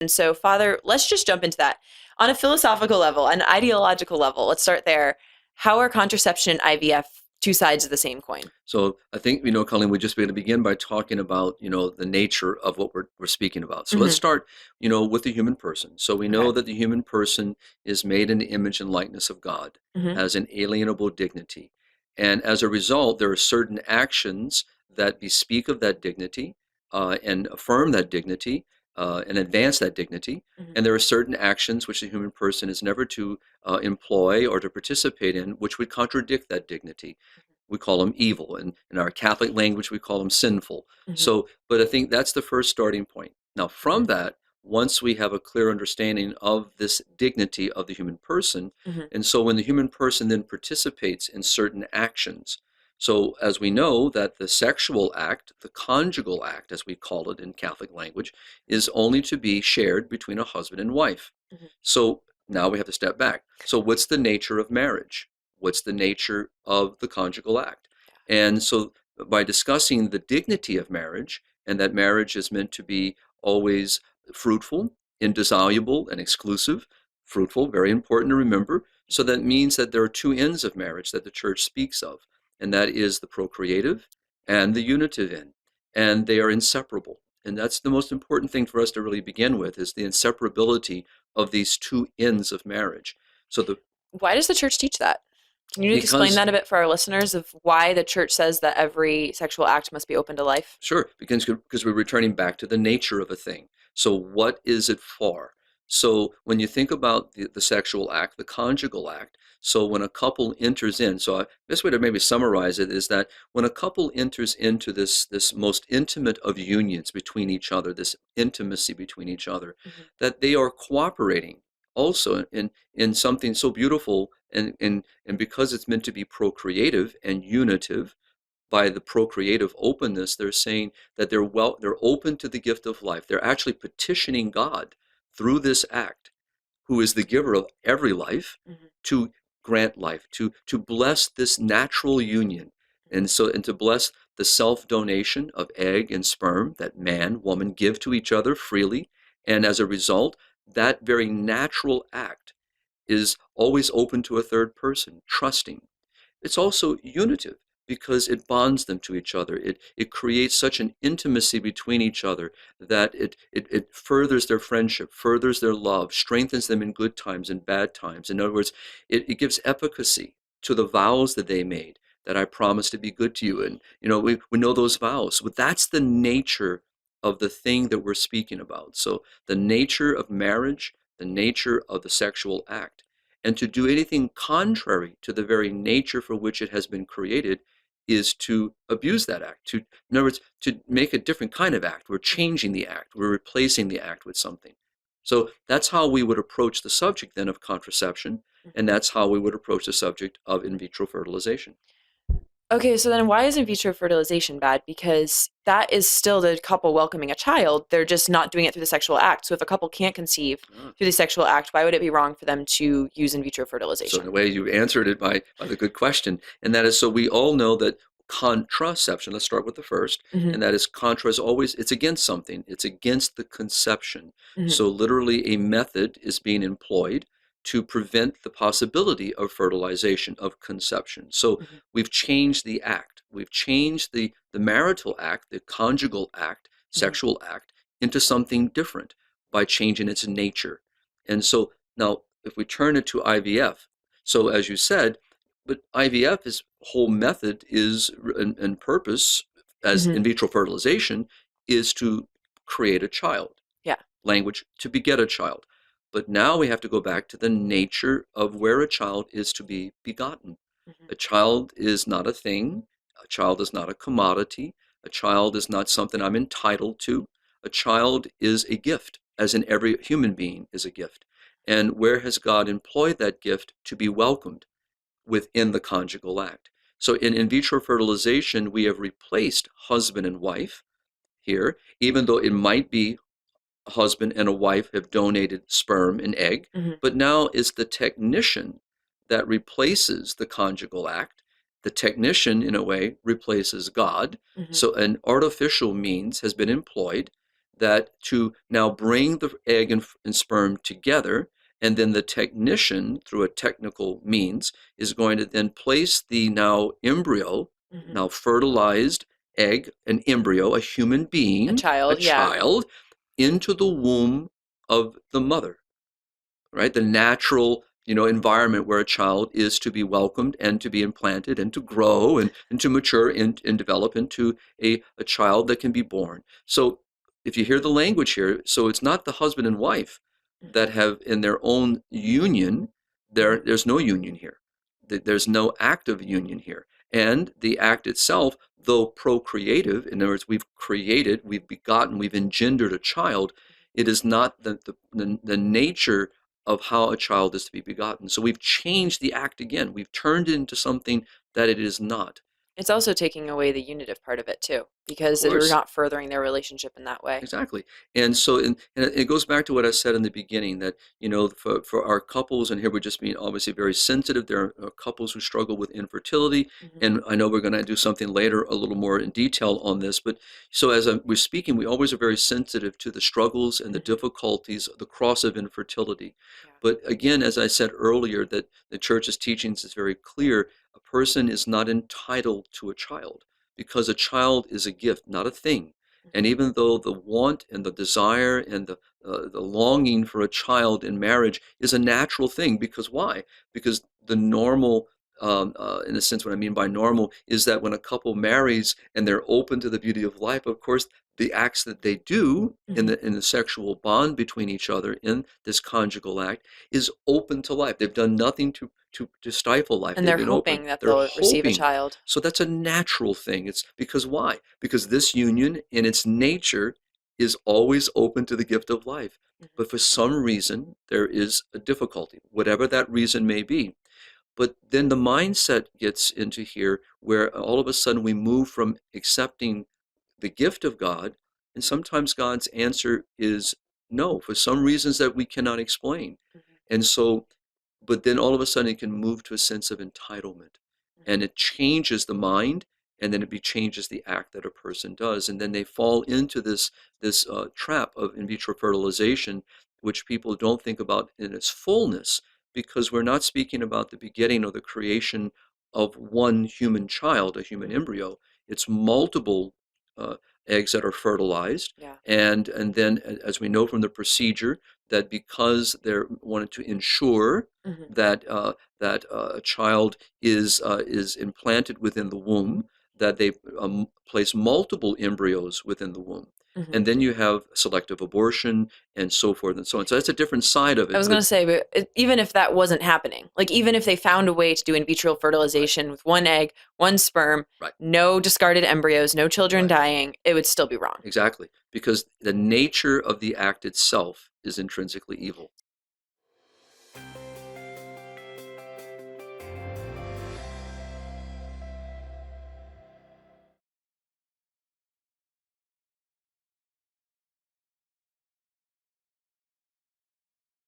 And so, Father, let's just jump into that. On a philosophical level, an ideological level, let's start there. How are contraception and IVF two sides of the same coin? So I think, Colleen, we're just going to begin by talking about, the nature of what we're speaking about. So let's Hmm. start, with the human person. So we Okay. know that the human person is made in the image and likeness of God, Hmm. has inalienable dignity. And as a result, there are certain actions that bespeak of that dignity and affirm that dignity and advance that dignity. Hmm. And there are certain actions which the human person is never to employ or to participate in, which would contradict that dignity. We call them evil. And in our Catholic language, we call them sinful. Hmm. So, but I think that's the first starting point. Now, from that, once we have a clear understanding of this dignity of the human person, Hmm. and so when the human person then participates in certain actions, so as we know that the sexual act, the conjugal act, as we call it in Catholic language, is only to be shared between a husband and wife. Hmm. So now we have to step back. So what's the nature of marriage? What's the nature of the conjugal act? And so by discussing the dignity of marriage and that marriage is meant to be always fruitful, indissoluble, and exclusive, fruitful, very important to remember. So that means that there are two ends of marriage that the church speaks of, and that is the procreative and the unitive end. And they are inseparable. And that's the most important thing for us to really begin with is the inseparability of these two ends of marriage. So the Why does the church teach that? Can you explain because that a bit for our listeners of why the church says that every sexual act must be open to life? Sure, because we're returning back to the nature of a thing. So what is it for? So when you think about the sexual act, the conjugal act, so when a couple enters in, so best way to maybe summarize it is that when a couple enters into this most intimate of unions between each other, this intimacy between each other, Hmm. that they are cooperating also in something so beautiful and because it's meant to be procreative and unitive by the procreative openness, they're saying that they're open to the gift of life. They're actually petitioning God through this act, who is the giver of every life, Hmm. to grant life, to bless this natural union, and to bless the self-donation of egg and sperm that man, woman give to each other freely, and as a result, that very natural act is always open to a third person, trusting. It's also unitive because it bonds them to each other. It creates such an intimacy between each other that it furthers their friendship, furthers their love, strengthens them in good times and bad times. In other words, it gives efficacy to the vows that they made, that I promise to be good to you. And, we know those vows. But that's the nature of the thing that we're speaking about. So the nature of marriage, the nature of the sexual act. And to do anything contrary to the very nature for which it has been created is to abuse that act. In other words, to make a different kind of act. We're changing the act. We're replacing the act with something. So that's how we would approach the subject then of contraception, and that's how we would approach the subject of in vitro fertilization. Okay, so then why is in vitro fertilization bad? Because that is still the couple welcoming a child. They're just not doing it through the sexual act. So if a couple can't conceive Ah. through the sexual act, why would it be wrong for them to use in vitro So in a fertilization? way, you answered it by the good question, and that is so we all know that contraception. Let's start with the first, Hmm. and that is contra is always it's against something. It's against the conception. Hmm. So literally, a method is being employed to prevent the possibility of fertilization of conception. So Hmm. we've changed the act. We've changed the marital act, the conjugal act, Hmm. sexual act into something different by changing its nature. And so now, if we turn it to IVF, so as you said, but IVF's whole method is and purpose as Hmm. in vitro fertilization is to create a child, Yeah. language to beget a child. But now we have to go back to the nature of where a child is to be begotten. Hmm. A child is not a thing. A child is not a commodity. A child is not something I'm entitled to. A child is a gift, as in every human being is a gift. And where has God employed that gift to be welcomed? Within the conjugal act. So in vitro fertilization, we have replaced husband and wife here, even though it might be a husband and a wife have donated sperm and egg, Hmm. but now is the technician that replaces the conjugal act. The technician, in a way, replaces God. Hmm. So an artificial means has been employed that to now bring the egg and sperm together, and then the technician, through a technical means, is going to then place the now embryo, Hmm. now fertilized egg, an embryo, a human A being, a child, yeah. child, into the womb of the mother, right? The natural, environment where a child is to be welcomed and to be implanted and to grow and to mature and develop into a child that can be born. So if you hear the language here, so it's not the husband and wife Hmm. that have in their own union, Hmm. there's no union here. There's no act of union here. And the act itself, though procreative, in other words, we've created, we've begotten, we've engendered a child, it is not the nature of how a child is to be begotten. So we've changed the act again. We've turned it into something that it is not. It's also taking away the unitive part of it too, Of because you're course, not furthering their relationship in that way. exactly. And so, and it goes back to what I said in the beginning that, for our couples, and here we're just being obviously very sensitive. There are couples who struggle with infertility. Hmm. And I know we're going to do something later a little more in detail on this. But so as we're speaking, we always are very sensitive to the struggles and the Hmm. difficulties, the cross of infertility. Yeah. But again, as I said earlier, that the church's teachings is very clear. A person is not entitled to a child because a child is a gift, not a thing. And Hmm. even though the want and the desire and the longing for a child in marriage is a natural thing, because why? Because the normal, in a sense, what I mean by normal is that when a couple marries and they're open to the beauty of life, of course, the acts that they do in Hmm. the sexual bond between each other in this conjugal act is open to life. They've done nothing to stifle life. And They've they're been open. hoping that They're they'll receive a hoping. child. So that's a natural thing. It's because why? Because this union in its nature is always open to the gift of life. Hmm. But for some reason, there is a difficulty, whatever that reason may be. But then the mindset gets into here where all of a sudden we move from accepting the gift of God, and sometimes God's answer is no, for some reasons that we cannot explain. Hmm. And so, but then all of a sudden it can move to a sense of entitlement, and it changes the mind, and then it changes the act that a person does, and then they fall into this trap of in vitro fertilization, which people don't think about in its fullness, because we're not speaking about the begetting or the creation of one human child, a human Hmm. embryo. It's multiple uh, eggs that are fertilized, Yeah. and then as we know from the procedure, that because they're wanted to ensure Hmm. that a child is implanted within the womb, that they place multiple embryos within the womb, Hmm. and then you have selective abortion and so forth and so on. So that's a different side of I it. was going But to say, but even if that wasn't happening, like even if they found a way to do in vitro right, fertilization with one egg, one sperm, right, no discarded embryos, no children right. dying, it would still be wrong. Exactly, because the nature of the act itself is intrinsically evil.